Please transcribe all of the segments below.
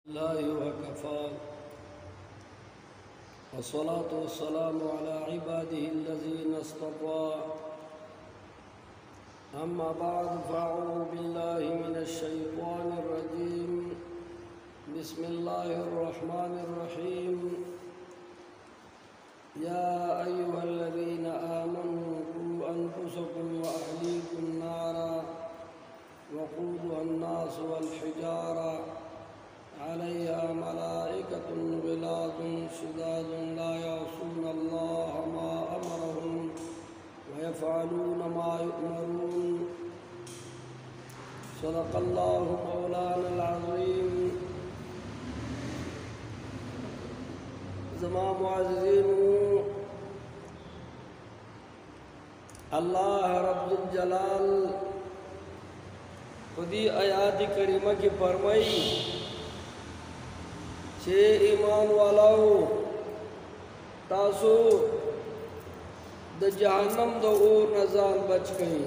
الله وكفى والصلاة والسلام على عباده الذين اصطفى أما بعد فأعوذ بالله من الشيطان الرجيم بسم الله الرحمن الرحيم يا أيها الذين آمنوا قوا أنفسكم وأهليكم نارا وقودها الناس والحجارة عليها ملائكة غلاظ شداد لا يعصون الله ما أمرهم ويفعلون ما يؤمرون صدق الله مولانا العظيم زما معززين الله رب الجلال खुदी आयात करीमा की फरमाई छे ईमान वालाओ तासो द जहन्नम द और नजान बच गई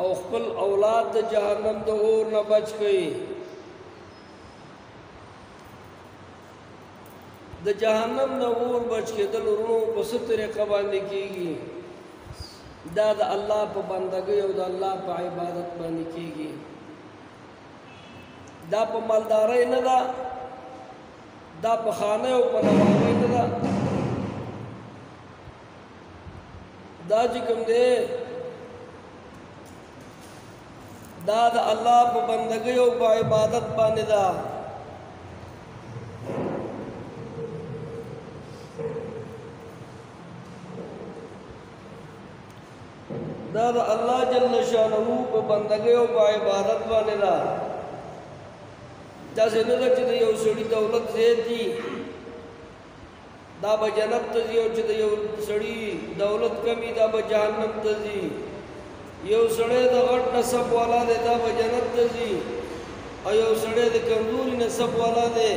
और खपल औलाद द जहन्नम द और न बच गई द जहन्नम द और बच के दल रो बस तरीका बांधी कीगी दाद अल्लाह पर बंदगी और अल्लाह पर इबादत बांधी कीगी दा पर मालदारे न दा पर खाने और पर नवाने न दा जिकम दे दाद अल्लाह पर बंदगी और पर इबादत बांधी दा दाद अल्लाह जल्ल शानहू पे बंदगे और पे इबादत वाले दा जैसे नज़र चित यो सड़ी दौलत से थी दा बजनत तजी और चित यो सड़ी दौलत कमी दा बजहन्नम तजी यो सड़े दा गट नसब वाला दे दा बजनत तजी और यो सड़े दा कमजोरी नसब वाला दे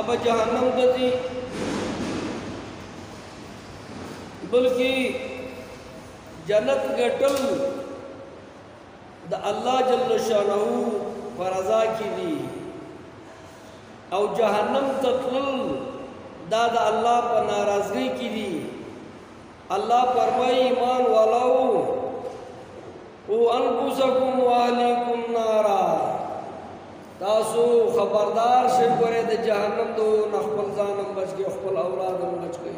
अब जहन्नम तजी बल्कि जन्नत गटल द अल्लाह जल्ल शानहू फरजा की दी और जहन्नम तत्ल दाद अल्लाह पर नाराजगी की दी अल्लाह फरमाई ईमान वालाओ ओ अनफुसकुम व अहलीकुम नारा तासो खबरदार से करे द जहन्नम दो नखपल जानम बच के खपल औलादम बच गए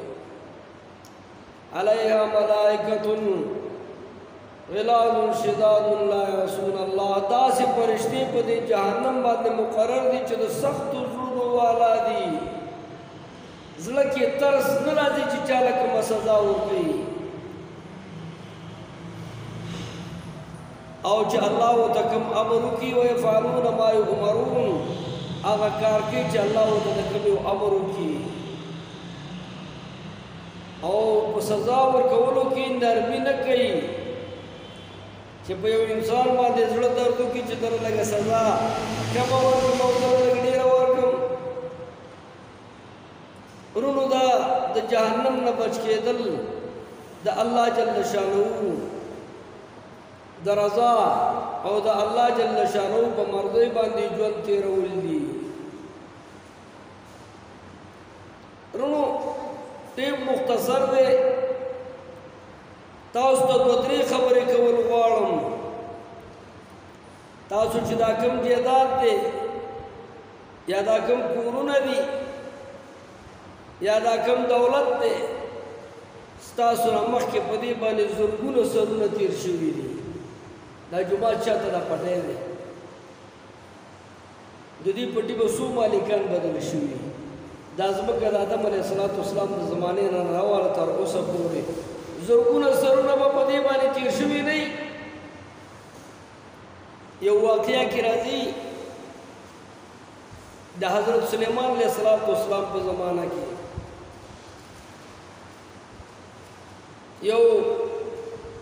अलैहा मलाइकतुन ग़िलाज़ुन शिदादुन ला यअसून अल्लाह दासी फरिश्ते को दे जहन्नम बाद मुकर्रर दी चद सख्त जुल्म वाला दी ज़ला के तरस न राजी च चालक म सजा होती और च अल्लाह तकम अमरु की व यफअलून मा युअमरून आगा कार के च अल्लाह तकम अमरु की और सजा और कवलों की नरमी न कही जब यो इंसान मादे जुड़ दर्दों की चितर लगे सजा क्या बावर को मौजूद लगे डेरा और कम रुनुदा द जहन्नम न बच के दल द अल्लाह जल्ल शानहू द रज़ा और द अल्लाह जल्ल शानहू पर मर्दे बांधी ज्वल तेरा उल्दी रुनु टेप मुख्तसर दे ताउस तो दोतरी खबरें कवल वालम ताउस चिदाकम जेदाद दे यादाकम कूरुन दी यादाकम दौलत दे स्तासु नमक के पदी बाने जुर्गुन सरुन तीर शुवी दी दा जुमा चाहता दा पटे दे दुदी पट्टी बसू मालिकान बदल शुवी दाज़मक आदम अलैहिस्सलाम ज़माने न रावाल तर उस पूरे ज़रूर सरुना बपदे बाने तीर्शवी नहीं ये वाक़या की राजी द हज़रत सुलेमान अलैहिस्सलाम पे ज़माना की यो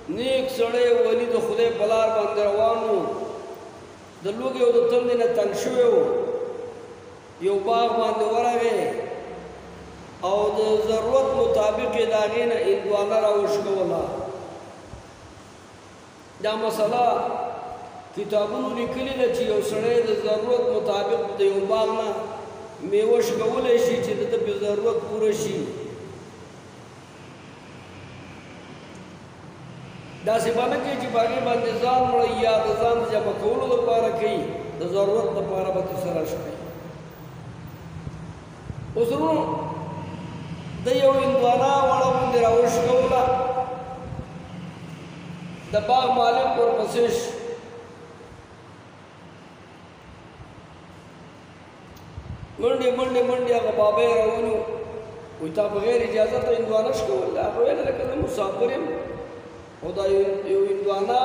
नेक सड़े वली तो खुदे बलार बंदरवानो द लोग यो तो तंदे न तंशुए हो यो बाग बांधे वरा गए और ज़रूरत मुताबिक दागे न इंदवाना राउश को वाला जा मसला کتابونو لیکلي ده چې یو سړی د ضرورت مطابق د یو باغ نه میوه شکولی شي چې د ده پې ضرورت پوره شي. داسې به نه کوي چې په هغې باندې ځان مړی یا د ځان د جمع کولو دپاره کوي، د ضرورت دپاره به ترسره شوی. اوس وروڼو د یو هندوانه وړه غوندې راوشکوله، د باغ مالک ورپسې شو. منډې منډې منډې هغه بابا یې راونیو، وایي تا بغیر اجازته هندوانه شکول؟ هغه ویل لکه زه مسافر یم او دا یو هندوانه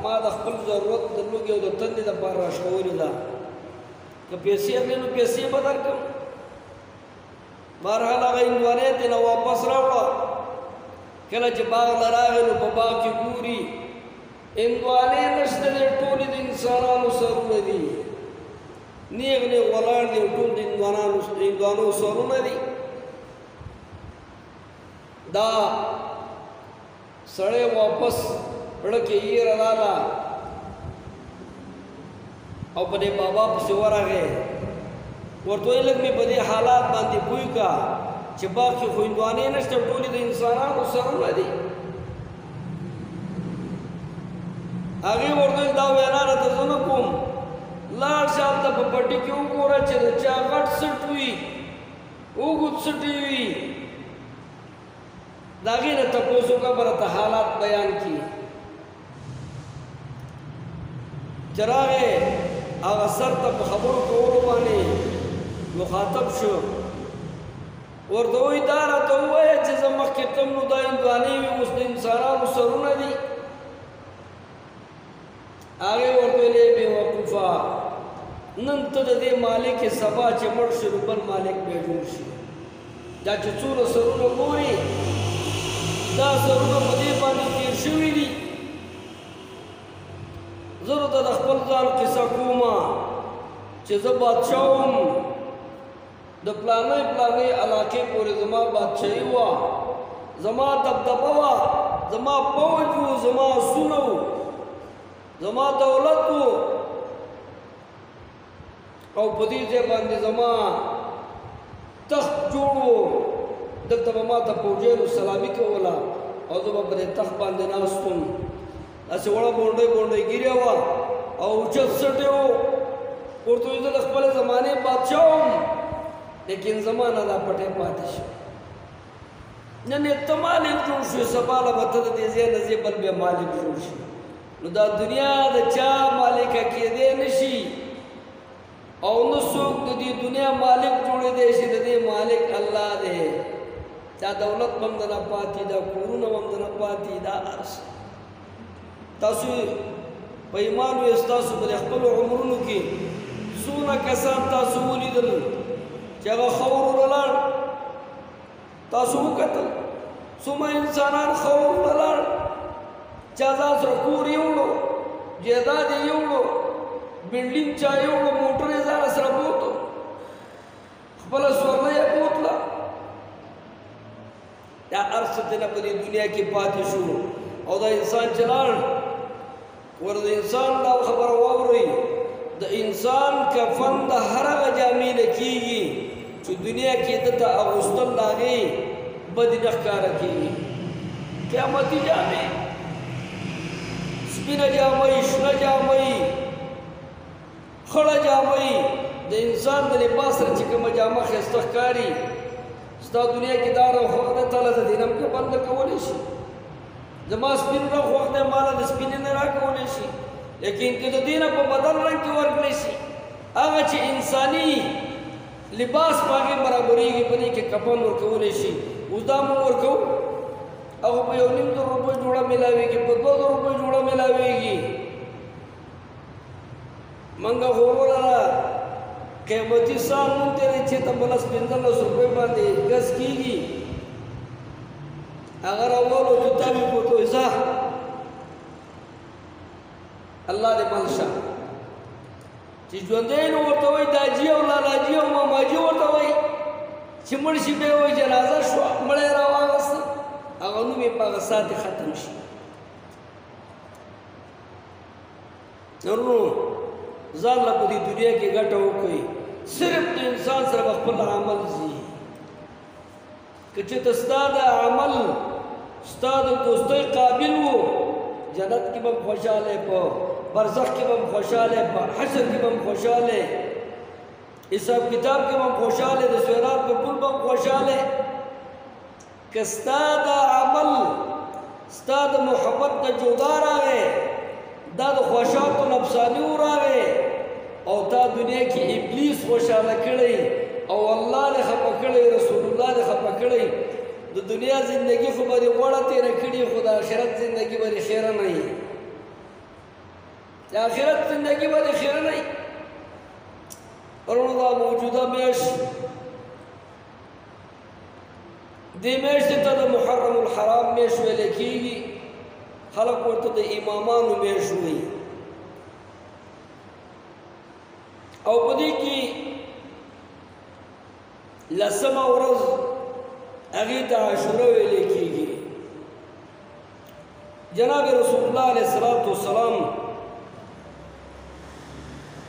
ما د خپل ضرورت د لوږې او د تندې دپاره راشکولې ده، که پیسې اخلې نو پیسې به درکړم. بهرحال هغه هندوانه یې ترېنه واپس راوړه. کله چې باغ ته راغی نو په باغ کې ګوري هندوانې نشته دی، ټولې د انسانانو سرونه دي، نیغ نیغ ولاړ دي، ټول د هندوانو سرونه دي. دا سړی واپس پړه کې یې راغله او په دې بابا پسې ورغی. ورته ویې لږ مې په دې حالات باندې پوه کا چې باغ کې خو هندوانې نشته، ټولې د انسانانو سرونه دي. هغې ورته ویل دا وینا راته زه نه کوم، لاړ شه هلته په پټي کې وګوره چې د چا غټ سټ وي، اوږد سټې وي، د هغې نه تپوس وکړه، به راته حالات بیان کړي. چې راغی هغه سر ته په خبرو کولو باندې مخاطب شو، ورته وایي دا راته ووایه چې زه مخکې تم نو دا هندوانې وي، اوس د انسانانو سرونه دي. هغې ورته ویلې بېوقوفه، نن ته د دې مالک یې، سبا چې مړ شي نو بل مالک بیا جوړ شي. دا چې څومره سرونه ګوري دا سرونه په دې باندې تېر شوي دي. زه نو د خپل ځان قصه کومه چې زه بادشاه وم، د پلانۍ پلانۍ علاقې پورې زما بادشاهي وه، زما دبدبه وه، زما پوج و، زما آسونه و، زما دولت و، او په دې ځای باندې زما تخت جوړ و. دلته به ما ته پوجیانو سلامي کوله او زه به په دې تخت باندې ناست وم. داسې وړه بونډۍ بونډۍ ګیره وه او اوچت سټې و. ورته وایي زه د خپلې زمانې بادشاه وم، لیکن زما نه دا پټی پاتې شو. نن یې ته مالک جوړ شوې، سبا له به ته د دې ځای نه ځې بل بیا مالک جوړ شي. نو دا دنیا د چا مالکه کېدی نه شي او نه څوک د دې دنیا مالک جوړېدی شي، د دې مالک الله دی. دا دولت به هم د نه پاتې، دا کورونه به هم د نه پاتې، دا هر څه. تاسو په ایمان وایئ ستاسو په خپلو عمرونو کې څونه کسان تاسو ولیدل چې هغه خاورو ته لاړ، تاسو وکتل څومره انسانان خاورو ته لاړ، چا ځان سره کور یې وړو، جایداد یې یوړو، بلډینګ چا یوړو، موټر یې ځان سره بوتو، خپله سورلۍ یې بوتله. دا هر څه ته نه په دې دنیا کې پاتې شو. او دا انسان چې لاړ، ور د انسان دا خبره واورئ، د انسان کفن د هر هغه جامې نه کېږي چې دنیا کې ده ته اغوستل د هغې بدې نه ښکاره کېږي. قیامتي جامې، سپینه جامې، شنه جامې، خړه جامې، د انسان د لباس سره چې کومه جامه ښایسته ښکاري، ستا دنیا کې دا راخوښ دی، تاله د دې نه هم که بنده کولی شي. زما سپین راخوښ دی، ماله د سپینې نه راکولی شي، لیکن که د دې نه په بدل رنګ کې ورکړی شي، هغه چې انساني لباس په هغې برابرېږي، په دې کې کفن ورکولی شي. اوس دا مونږ ورکوو، هغه په 1.5 روپۍ جوړه میلاوېږي، په 2 روپۍ جوړه میلاوېږي. منګه خو وروره قیمتي سال نوم دی چې ته بلس 15 روپۍ باندې ګز کېږي. هغه راولو چې تا مې پوته وایي ځه الله دې مل شه. چې ژوندی نو ورته وایي داجي او لالاجي او ماماجي ورته وایي، چې مړ شي بیا وایي جنازه شوه، مړی یې راواغسته، هغه نوم یې په هغه ساعت ختم شي. نورو ځان له په دې دنیا کې ګټه وکړي صرف د انسان سره خپل عمل زی که چې ته ستا د عمل ستا د دوستۍ قابل وو جنت کې به خوشاله په برزخ کې به خوشاله په حشر کې به خوشاله حساب کتاب کې به خوشاله د صراط په پل به خوشاله که ستا د عمل ستا د محبت نه جدا راغی دا د خوشاتو نفسانی راغی او تا دنیا کې ابلیس خوشاله کړی او الله له خپه کړی رسول الله له خپه کړی د دنیا زندگی خو به وړه تیر کړي خو د آخرت زندگی به خیر نه وي د آخرت زندگی به خیر نه وي ورونو دا موجوده میاشت دې میاشتې ته د محرم الحرام میاشت ویل کېږي خلک ورته د امامانو میاشت وایي او په دې کې لسمه ورځ هغې ته عاشوره ویلې کېږي جناب رسول الله علیه الصلاة والسلام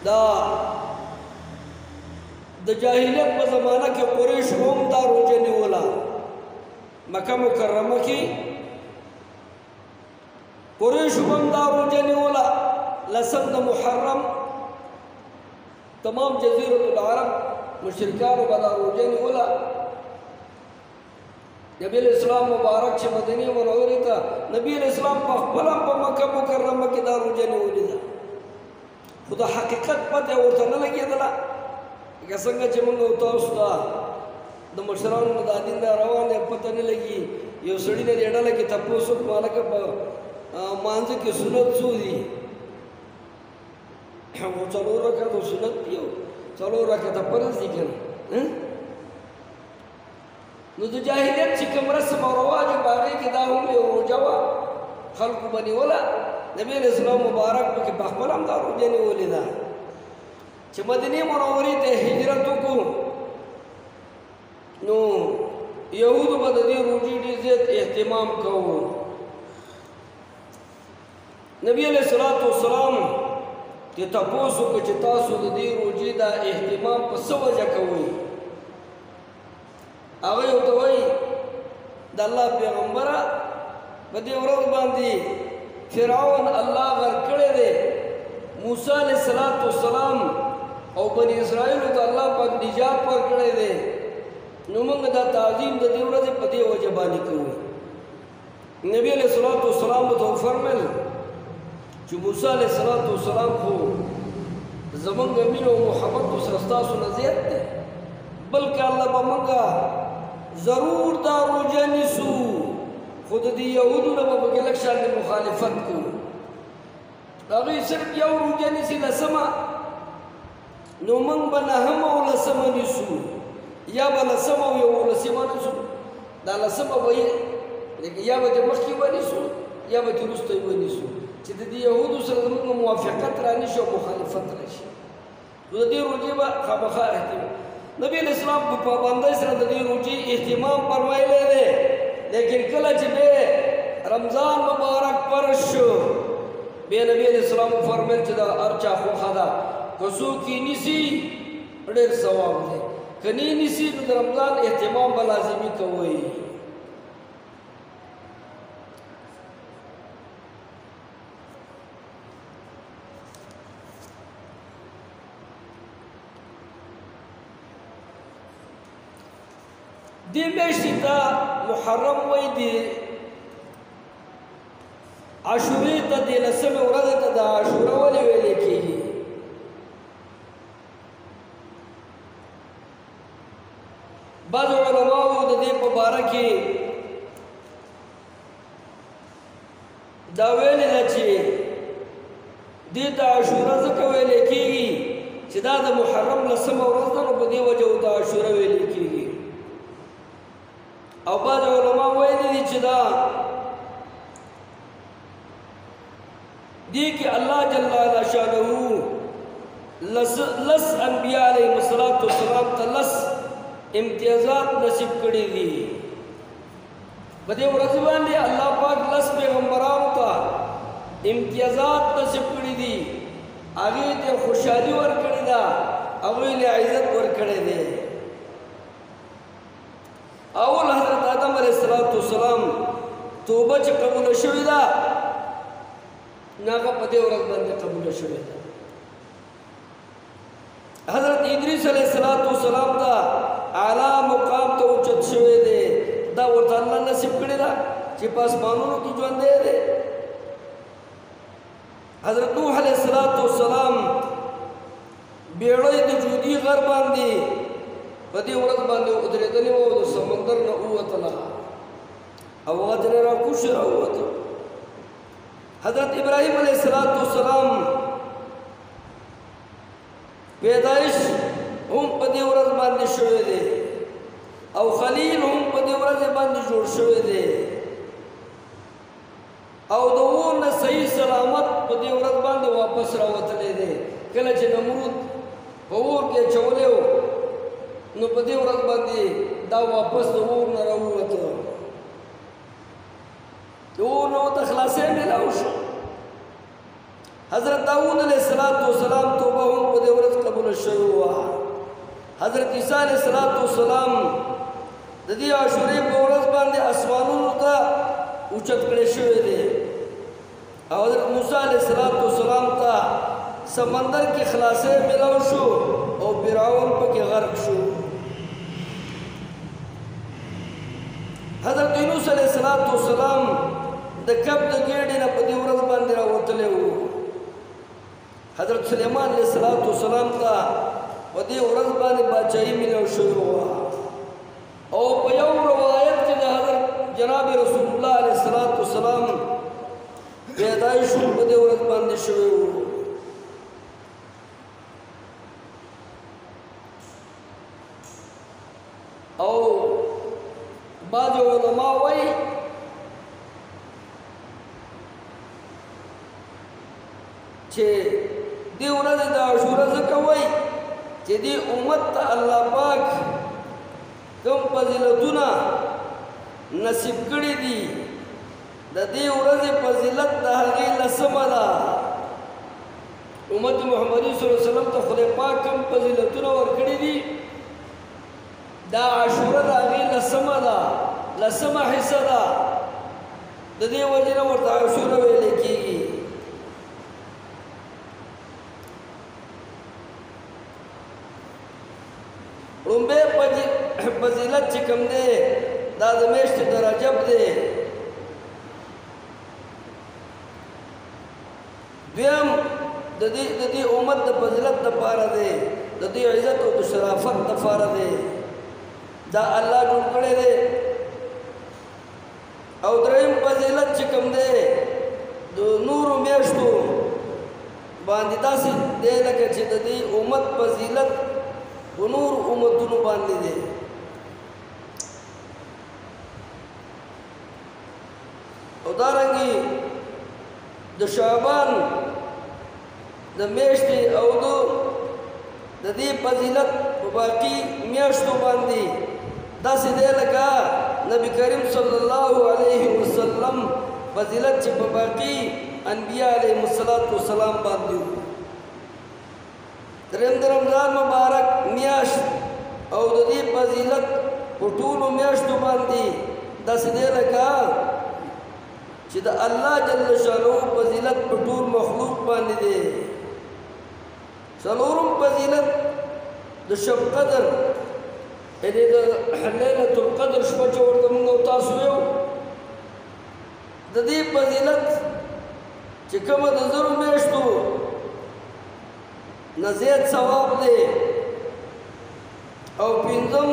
دا د جاهلیت په زمانه کې قریشو هم دا روژه نیوله مکه مکرمه کې قریشو هم دا روژه نیوله لسم د محرم تمام جزیرة العرب مشرکانو به دا روژه نیوله نبی الاسلام مبارک چې مدینه منورې ته نبی الاسلام په خپل په مکه مکرمه کې دا روژه نیولې ده خو د حقیقت پته ورته نه لګېدله لکه څنګه چې موږ او تاسو ته د مشرانو د دین نه روانه پته نه لګي یو سړی نه ډېډله کې تپوس وکړه لکه په مانځه کې سنت څو دي هغه څلور رکعته سنت دي څلور رکعته فرض دي کنه نو د جاهلیت چې کوم رسم او رواج باندې کې دا هم یو روژه وه خلکو به نیوله نبی اسلام مبارک پکې په خپل هم دا روژه نیولې ده چې مدینې منورې ته هجرت وکړو نو یهودو به د دې روژې ډېر زیات اهتمام کوو نبی علیه الصلاة والسلام ته تپوس وکړو چې تاسو د دې روژې دا اهتمام په څه وجه کوئ هغه ورته وایي د الله پیغمبره په دې ورځ باندې فرعون الله غرق کړی دی موسی علیه السلام او بني اسرائیلو ته الله پاک نجات ورکړی دی نو موږ دا تعظیم د دې ورځې په دې وجه باندې کوو نبی علیه الصلاة والسلام ته وفرمیل چې موسی علیه السلام خو زمونږ مینه او محبت سره ستاسو نه زیات دی بلکې الله به موږ ضرور دا روژه نیسو خو د دې یهودو نه به پکې لږ شان مخالفت کوو هغوی صرف یو روژه نیسي لسمه نو موږ به نهمه او لسمه نیسو یا به لسمه او یولسمه نیسو دا لسمه به یا به د مخکې ونیسو یا به د وروسته ونیسو چې د دې یهودو سره زموږ موافقت رانشي او مخالفت راشي نو د دې روژې به خامخا اهتمام نبی اسلام په پابندۍ سره د دې روژې اهتمام فرمایلی دی لیکن کله چې بیا رمضان مبارک فرض شو بیا نبی اسلام فرمایل چې دا هر چا خوښه ده که څوک یې نیسي ډېر ثواب دی که نه یې نیسي نو د رمضان اهتمام به لازمي کوئ دې میاشتې ته محرم وایي دي عاشورې ته دې لسمې ورځې ته د عاشوره ولې ویلې کېږي بعضو علماو د دې په باره کې دا ویلې ده چې دې ته عاشوره ځکه ویلې کېږي چې دا د محرم لسمه ورځ ده نو په دې وجه ورته عاشوره ویلې کېږي او بعض علماء ویلي دي چې دا دې کې الله جل شانه لس انبیاء علیهم السلام ته لس امتیازات نصیب کړي دي په دې ورځ باندې الله پاک لس پیغمبرانو ته امتیازات نصیب کړي دي هغې ته خوشحالي ورکړې ده هغوی له عزت ورکړی دی اول حضرت آدم علیه السلام توبه چې قبوله شوې ده نو هغه په دې ورځ باندې قبوله شوې ده حضرت ادریس علیه السلام ته اعلی مقام ته اوچت شوی دی دا ورته الله نصیب کړی ده چې په اسمانونو کې ژوندی دی حضرت نوح علیه السلام بیړۍ د جودي غر باندې په دې ورځ باندې ودرېدلې وه او د سمندر نه ووتله او هغه ترې راکوز شو راووته حضرت ابراهیم علیه السلام پیدایش هم په دې ورځ باندې شوی دی او خلیل هم په دې ورځ باندې جوړ شوی دی او د اور نه صحیح سلامت په دې ورځ باندې واپس راوتلی دی کله چې نمرود په اور کې اچولی و نو په دې ورځ باندې دا واپس د اور نه راووته د اور نه ورته خلاصۍ میلاو شو حضرت داود علیه السلام توبه هم په دې ورځ قبوله شوې وه حضرت عیسی علیه السلام د دې عاشورې په ورځ باندې اسمانونو ته اوچت کړی شوی دی او حضرت موسی علیه السلام ته سمندر کې خلاصۍ میلاو شو او فرعون پکې غرق شو حضرت یونس علیه السلام د کب د ګېډې نه په دې ورځ باندې راوتلی و حضرت سلیمان علیه السلام ته په دې ورځ باندې باچایي میلاو شوې وه او په یو روایت کې د حضرت جناب رسول الله علیه السلام پیدایش هم په دې ورځ باندې شوی و او بعض علما وایي چې دې ورځې د عاشوره ځکه وایي چې دې امت ته الله پاک کوم فضیلتونه نصیب کړي دي د دې ورځې فضیلت د هغې لسمه ده امت محمدي صلی الله علیه وسلم ته خدای پاک کوم فضیلتونه ورکړي دي دا عاشوره د هغې لسمه ده لسمه حصه ده د دې وجې نه ورته عاشوره ویلی کېږي لومبی فضیلت چې کوم دی دا د میاشتې د رجب دی دویم د دې امت د فضیلت دپاره دی د دې عزت او د شرافت دپاره دی دا الله جوړ کړی دی او دریم فضیلت چې کوم دی د نورو میاشتو باندې داسې دی لکه چې د دې امت فضیلت په نور امتونو باندې دی او دارنګې د شعبان د میاشتې او د دې فضیلت په باقي میاشتو باندې داسې دی لکه نبی کریم صلی الله علیه وسلم فضیلت چې په باقي انبیاء علیهم السلام باندې و دریم د رمضان مبارک میاشت او د دې فضیلت په ټولو میاشتو باندې داسې دی لکه چې د الله جل شانه فضیلت په ټول مخلوق باندې دی څلورم فضیلت د شب قدر یعنې د لیلة القدر شپه چې ورته موږ او تاسو یو د دې فضیلت چې کومه د زرو میاشتو نه زیات ثواب دی او پنځم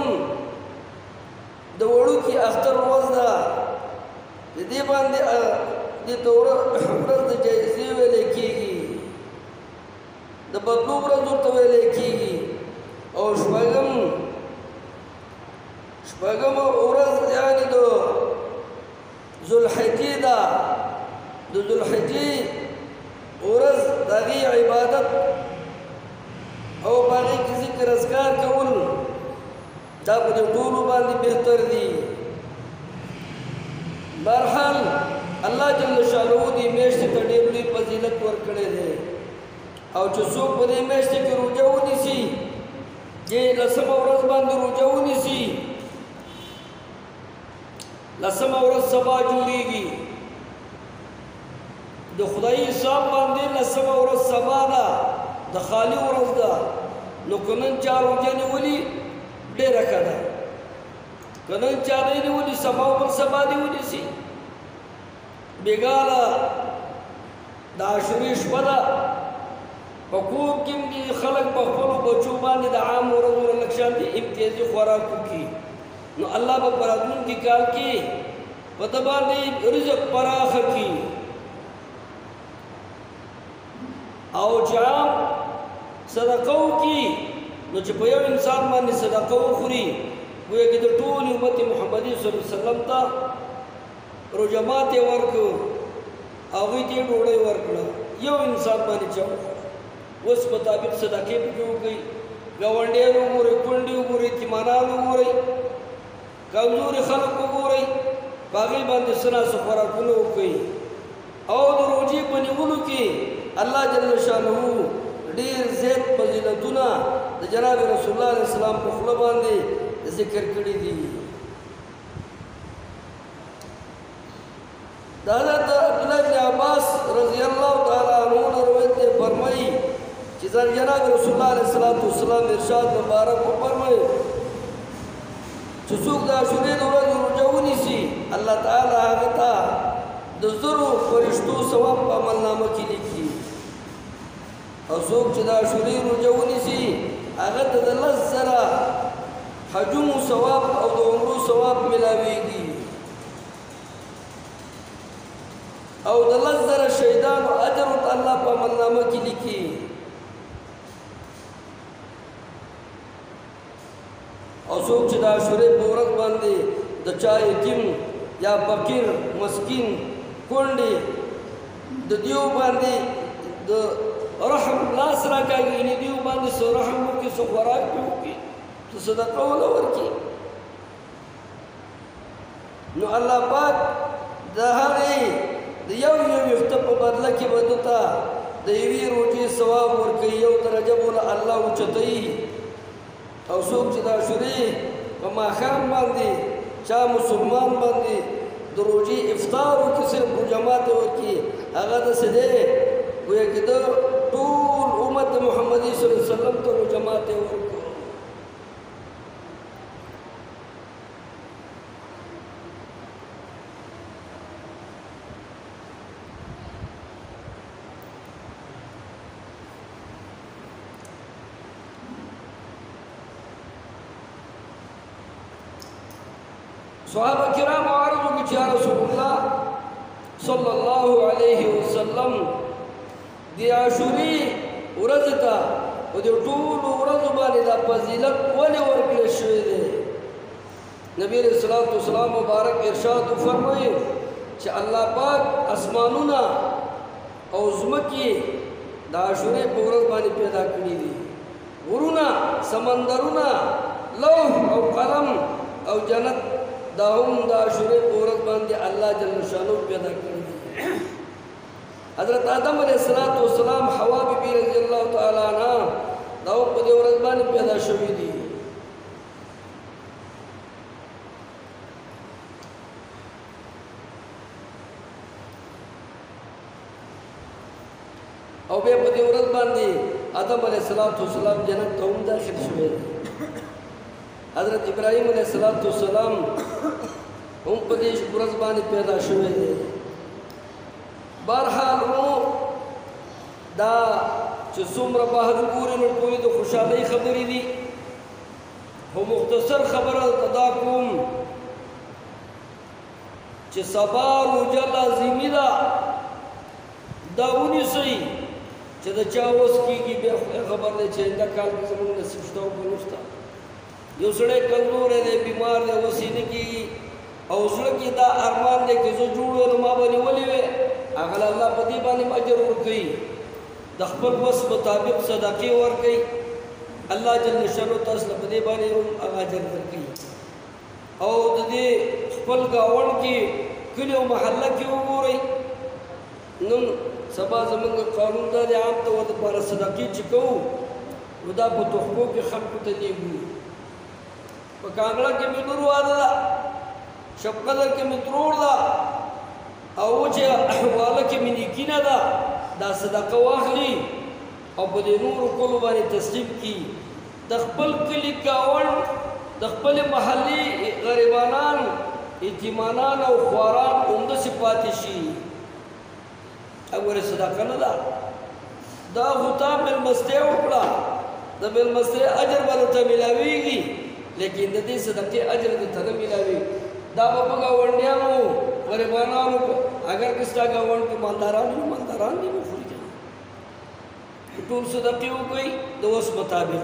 د وړوکي اختر ورځ ده د دې باندې دې ته ورځ د جایزې ویلی کېږي د بدلو ورځ ورته ویلی کېږي او شپږم ورځ یعنې د ذوالحجې ده د ذوالحجې ورځ د هغې عبادت او په هغې کې ذکر اذکار کول دا په دې ټولو باندې بهتر دي بهرحال الله جل شانه دې میاشتې ته ډېر لوی فضیلت ورکړی دی او چې څوک په دې میاشت کې روژه ونیسي چې لسمه ورځ باندې روژه ونیسي لسمه ورځ سبا جوړیږي د خدای حساب باندې لسمه ورځ سبا ده د خالی ورځ ده نو که نن چا روژه نیولي ډېره ښه ده که نن چا نه نیولي سبا بل سبا دې ونیسي بېګاله د عاشورې شپه ده په کور کې هم دي خلک په خپلو بچو باندې د عام ورځو نه لږ شان دي امتیازي خوراک وکړي نو الله به په راتلونکي کال کې په ده باندې رزق پراخه کړي او چې عام صدقه وکړي نو چې په یو انسان باندې صدقه وخوري گویا کې د ټول امت محمدي صلی الله علیه وسلم ته روژه ماتې ورکړو هغوی ته یې ډوډۍ ورکړه یو انسان باندې چا وخوړه اوس مطابق صدقې پکې وکړئ ګاونډیان وګورئ کونډې وګورئ یتیمانان وګورئ کمزوري خلک وګورئ په هغې باندې څه ناڅه خوراکونه وکړئ او د روژې په نیولو کې الله جل شانه ډېر زیات فضیلتونه د جناب رسول الله علیه السلام په خوله باندې ذکر کړي دي د حضرت عبدالله بن عباس رضی الله تعالی عنہ روایت دی فرمایي چې جناب رسول الله علیه السلام ارشاد مبارک فرمایي چې څوک د عاشورې د ورځې روژه ونیسي الله تعالی هغه ته د زرو فرشتو ثواب په عملنامه کې لیکي او څوک چې د عاشورې روژه ونیسي هغه ته د 10,000 حجونو ثواب او د عمرو ثواب ملاویږي او د 10,000 شهیدانو اجر ورته الله په عملنامه کې لیکي او څوک چې د عاشورې په ورځ باندې د چا یتیم یا فقیر مسکین کونډې د دیو باندې د رحم لاس راکاږي یعنې دیو باندې څه رحم وکړي څه خوراک پې وکړي څه صدقه وله ورکړي نو الله پاک د هغې د یو ویښته په بدله کې به ده ته د یوې روژې ثواب ورکوي یو درجه بوله الله اوچتوي او څوک چې د عاشورې په ماښام باندې چا مسلمان باندې د روژې افطار وکړي صرف روژه ماتې ورکړي هغه داسې دی گویا کې د ټول امت محمدي صلی الله علیه وسلم ته روژه ماتې ورکړو صحابہ کرام عرض وکړي چې یا رسول الله صلی الله علیه وسلم د عاشورې ورځې ته په دې ټولو ورځو باندې دا فضیلت ولې ورکړل شوی دی نبی علیه الصلاة والسلام مبارک ارشاد وفرمایي چې الله پاک اسمانونه او ځمکې د عاشورې په ورځ باندې پیدا کړي دي غرونه سمندرونه لوح او قلم او جنت دا هم د عاشورې په ورځ باندې الله جل شانه پیدا کړي دي حضرت آدم علیہ السلام حوا بی رضی اللہ تعالی عنہ دا هم په دې ورځ باندې پیدا شوي دي او بیا په دې ورځ باندې آدم علیہ السلام جنت ته هم داخل شوی دی حضرت ابراہیم علیہ السلام هم په دې ورځ باندې پیدا شوی دی بهرحال دا چې څومره بهر ګورې نو ټولې د خوشحالۍ خبرې دي خو مختصر خبره دا کوم چې سبا روژه لازمي ده دا ونیسئ چې د چا وس کېږي بیا خبر دی چې آینده کال کې زموږ نصیب شته او که نشته یو سړی کمزوری دی بیمار دی وس یې نه کېږي او زړه کې دا ارمان دی که زه جوړ نو ما به نیولې وې هغه الله په دې باندې اجر ورکوي د خپل وس مطابق صدقې ورکوي الله جل شانه تاسو له په دې باندې هغه اجر ورکوي او د دې خپل ګاونډ کې کلي او محله کې وګورئ نن سبا زمونږ قانون دا دی عام طور دپاره صدقې چې کوو نو دا په تحفو کې خلکو ته لیږو په کانګړه کې مې لور واده ده شب قدر کې مې ترور ده او چې واله کې مې نیکینه ده دا صدقه واخلي او په دې نورو کولو باندې تسلیم کړي د خپل کلي ګاونډ د خپل محلي غریبانان یتیمانان او خواران همداسې پاتې شي وګوره صدقه نه ده دا خو تا مېلمستیا وکړه د مېلمستیا اجر به درته میلاویږي لیکن د دې صدقې اجر درته نه میلاویږي دا به په ګاونډیانو غریبانانو اگر که ستا ګاونډ کې مالداران وي مالداران دي مخوري ټول صدقې وکړئ د وس مطابق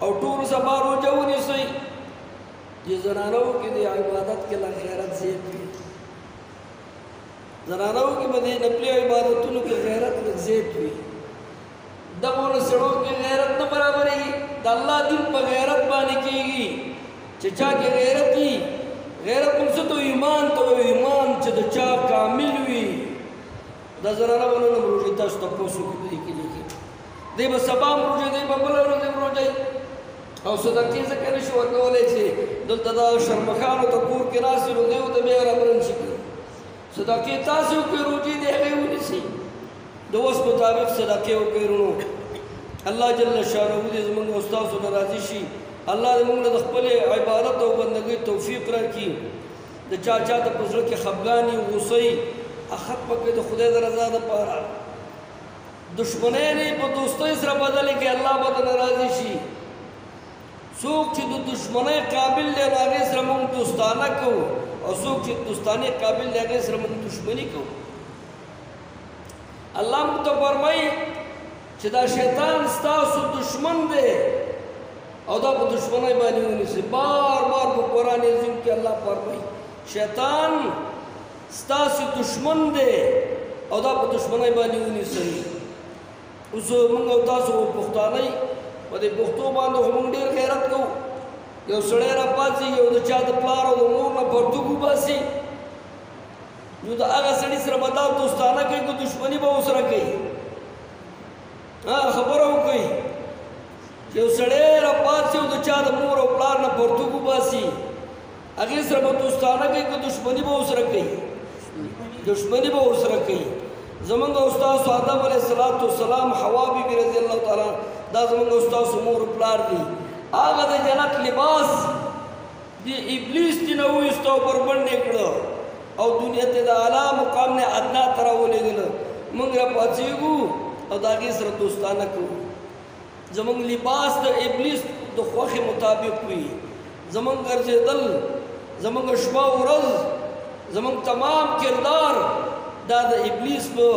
او ټول سبا روژه ونیسئ چې زنانو کې د عبادت کې لا غیرت زیات وي زنانو کې به د نفلي عبادتونو کې غیرت لږ زیات وي دغو سړو کې غیرت نه برابرېږي د الله دین په غیرت باندې کېږي چې چا کې غیرت وي غیرت موږ څه ته ایمان ته وایو ایمان چې د چا کامل وي دا زنانه به نن روژې تاسو تپوس وکړي په دې کې لیکي دی به سبا هم روژې دی به بله ورځ هم روژې او صدقې ځکه نه شي ورکولی چې دلته دا شرمخانو ته کور کې ناست نو دی ورته بیا رابرن شي صدقې تاسې وکړئ روژې دی هغې ونیسئ د وس مطابق صدقې وکړئ وروڼو الله جل شانه دې زموږ او ستاسو نه راضي شي الله دې موږ له د خپلې عبادت او بندګۍ توفیق راکړي د چا چا ته په زړه کې خفګان وي غوسه وي ختمه کړئ د خدای د رضا دپاره دشمنۍ نه په دوستۍ سره بدلې کړئ الله به درنه راضي شي څوک چې د دشمنۍ قابل دی نو هغې سره موږ دوستانه کوو او څوک چې دوستانې قابل دی هغې سره موږ دشمني کوو الله موږ ته فرمایي چې دا شیطان ستاسو دشمن دی او دا په دشمنۍ باندې ونیسئ بار بار په قرآن عظیم کې الله فرمایي شیطان ستاسو دشمن دی او دا په دشمنۍ باندې ونیسئ اوس موږ او تاسو پښتانه په دې پښتو باندې موږ ډېر غیرت کوو یو سړی راپاڅي یو د چا د پلار او د مور نه پرتوګ وباسي نو د هغه سړي سره به دا دوستانه کوي که دشمني به ورسره کوي خبره وکړئ چې یو سړی راپاڅي او د چا د مور او پلار نه پرتوګ وباسي هغې سره به دوستانه کوي که دشمني به ورسره کوي دشمني به ورسره کوي زمونږ استاد آدم علیه السلام حوا بیبي رضی الله تعالی دا زمونږ استاد مور پلار دي هغه د جنت لباس دی ابلیس دې نه وویسته او بربنډ یې کړه او دنیا ته د اعلی مقام نه ادنا ته راولېږله موږ راپاڅېږو او د هغې سره دوستانه کوو زمونږ لباس د ابلیس د خوښې مطابق وي زمونږ ګرځېدل زمونږ شپه ورځ زمونږ تمام کردار دا د ابلیس په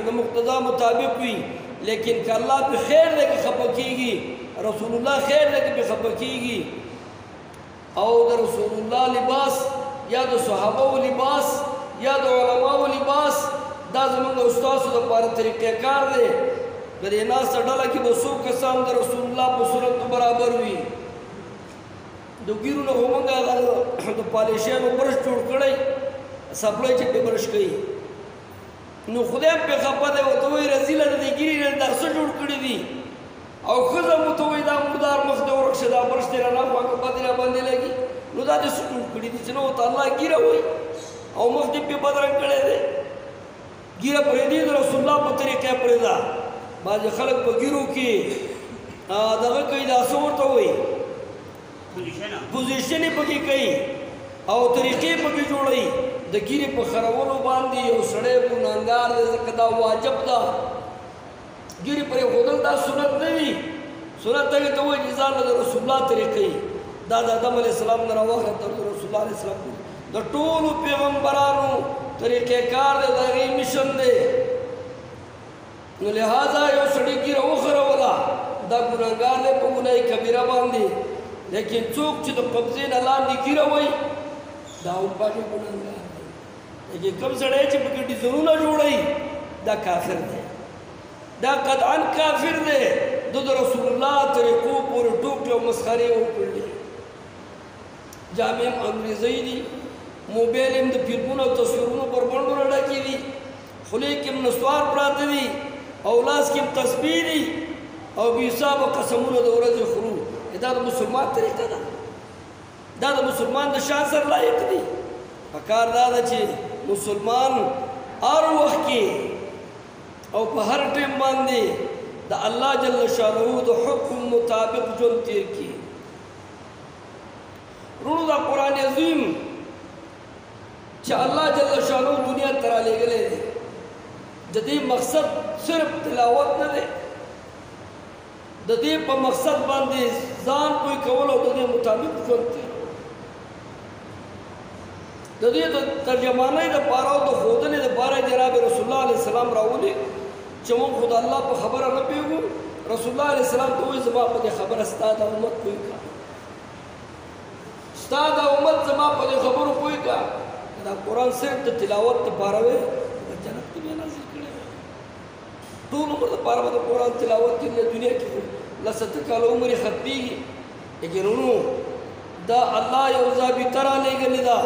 د مقتضا مطابق وي لیکن که الله په خیر دی کې خفه کېږي رسول الله خیر دی کې پې خفه کېږي او د رسول الله لباس یا د صحابو لباس یا د علماو لباس دا زمونږ استاسو دپاره طریقې کار دی د دې ناسته ډله کې به څو کسان د رسول الله په صورت برابر وي د ګیرو نه خو موږ د پالیشیانو برش جوړ کړی سپلای چې پې برش کوي نو خدای هم پې خفه دی ورته وایي رزیله د دې ګیرې نه دا څه جوړ کړي دي او ښځه هم ورته وایي دا مردار مخ دې ورک شه دا برش دې رانه خوا بد راباندې لګي نو دا دې څه جوړ کړي دي چې نه ورته الله ګیره وایي او مخ دې پې بدرنګ کړی دی ګیره پرېږدي د رسول الله په طریقه پرېږده بعضې خلک په ګیرو کې دغه کوي دا څه ورته وایي پوزیشن یې پکې کوي او طریقې پکې جوړوي د ګیرې په خرولو باندې یو سړی ګناهګار دی ځکه دا واجب ده ګیرې پرې ښودل دا سنت نه وي سنت هغې ته وایي چې ځان له د رسول الله طریقې دا د آدم علیه السلام نه راواخله تر د رسول الله علیه السلام د ټولو پیغمبرانو طریقې کار دی د هغې مشن دی نو لہذا یو سړي ګیره وخروله دا ګناهګار دی په ګناه کبیره باندې لیکن څوک چې د قبضې نه لاندې ګیره وایي دا هم پاکې ګناهګار دی لیکن کوم سړی چې پکې ډیزاینونه جوړوي دا کافر دی دا قطعا کافر دی د رسول الله طریقو پورې ټوکې او مسخرې وکړلې جامې هم انګریزۍ دي موبایل هم د فلمونو او تصویرونو پر بڼو نه ډکې دي खुले किम नस्वार प्राते दी औलास किम तस्बीह दी और बीसाब कसमुन दौरज खुरू इदा तो मुसलमान तरीका दा दा तो मुसलमान द शान सर लायक दी फकार दादा चे मुसलमान और वक्त के और हर टाइम बांधे द अल्लाह जल्ल शानहू द हुक्म मुताबिक जो तीर की रूनु दा कुरान अजीम चा अल्लाह जल्ल शानहू दुनिया तरा ले गले जदी मकसद सिर्फ तिलावत न दे ददी पर मकसद बांधे जान कोई कवल हो ददी मुताबिक जो तीर ददी तो तर्जमाना ही द पारा तो खोदने द पारा जनाब रसूलुल्लाह अलैहि सलाम रावली चमो खुदा अल्लाह पर खबर न पेगो रसूलुल्लाह अलैहि सलाम तो इस बात पर खबर अस्ताद उम्मत कोई का अस्ताद उम्मत जमा पर खबर कोई का दा कुरान सिर्फ तिलावत पारावे जन्नत में नाज़िल करे तो नंबर द पारा में कुरान तिलावत की दुनिया की लसत का उम्र खत्मी लेकिन उन्हों दा अल्लाह यौजा भी तरा ले गले दा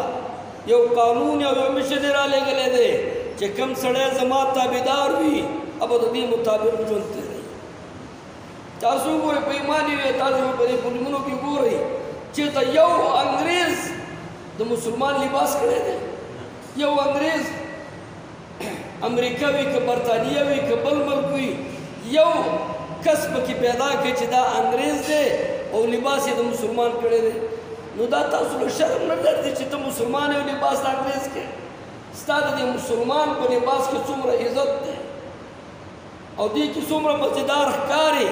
यो कानून या मिशनरा ले गले दे जे कम सड़े जमा ताबेदार हुई अब ददी मुताबिक जोनते रही तासु को बेईमानी है तासु बड़े गुलमुनों की गो रही चेता यो अंग्रेज द मुसलमान लिबास करे दे यो अंग्रेज अमेरिका भी के बरतानिया भी के बल मुल्क हुई यो कस्ब की पैदा के चिदा अंग्रेज दे और लिबास ये मुसलमान करे दे नुदाता सुलो शर्म न डरती चिता मुसलमान है लिबास अंग्रेज के स्ताद दे मुसलमान को लिबास के सुमर इज्जत दे और दी की सुमर मजेदार कारी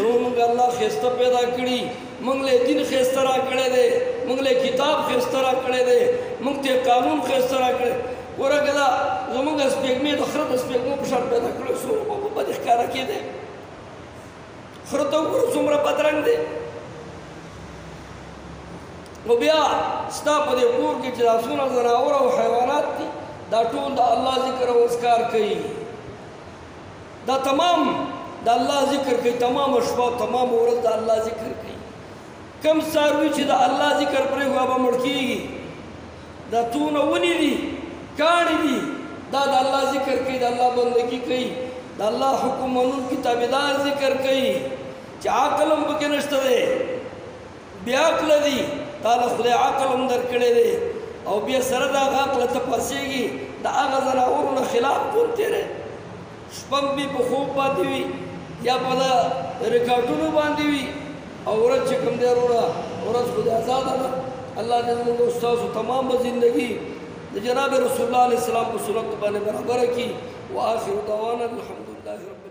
उन्होंने अल्लाह खेस्ता पैदा करी मंगले दिन खेस्तरा करे दे मंगले किताब खेस्तरा करे दे मंगते कानून खेस्तरा करे और अगला जमंग स्पेक में दखरत स्पेक में पुशार पैदा करे सुमर को बदखकारा के दे खरतो को सुमर बदरंग दे वो बिया स्ता पदे पूर के जरासून जनावर और हैवानात थी दा टूल दा अल्लाह जिक्र और अस्कार कई दा तमाम दा अल्लाह जिक्र कई तमाम अशबा तमाम औरत दा अल्लाह जिक्र कई कम सारवी ची दा अल्लाह जिक्र परे हुआ बा मुड़कीगी दा तू न वनी दी कानी दी दा अल्लाह जिक्र कई दा अल्लाह बंदगी कई दा अल्लाह हुक्म मनून की ताबेदार जिक्र कई चा कलम बके नश्ता दे ब्याकल दी ताला खुदे आकल अंदर कड़े दे और बिया सरदा आकल तपासेगी दा आगा जना और न खिलाफ बोलते रहे शपम भी बखूब बांधी हुई या पता रिकॉर्डों बांधी हुई औरत चिकम दे रोड़ा औरत खुद आज़ाद आना अल्लाह ने उनको उस्ताद तमाम ज़िंदगी जनाब रसूलुल्लाह अलैहि सलाम को सुन्नत बने बराबर की व आखिर दवाना अल्हम्दुलिल्लाह।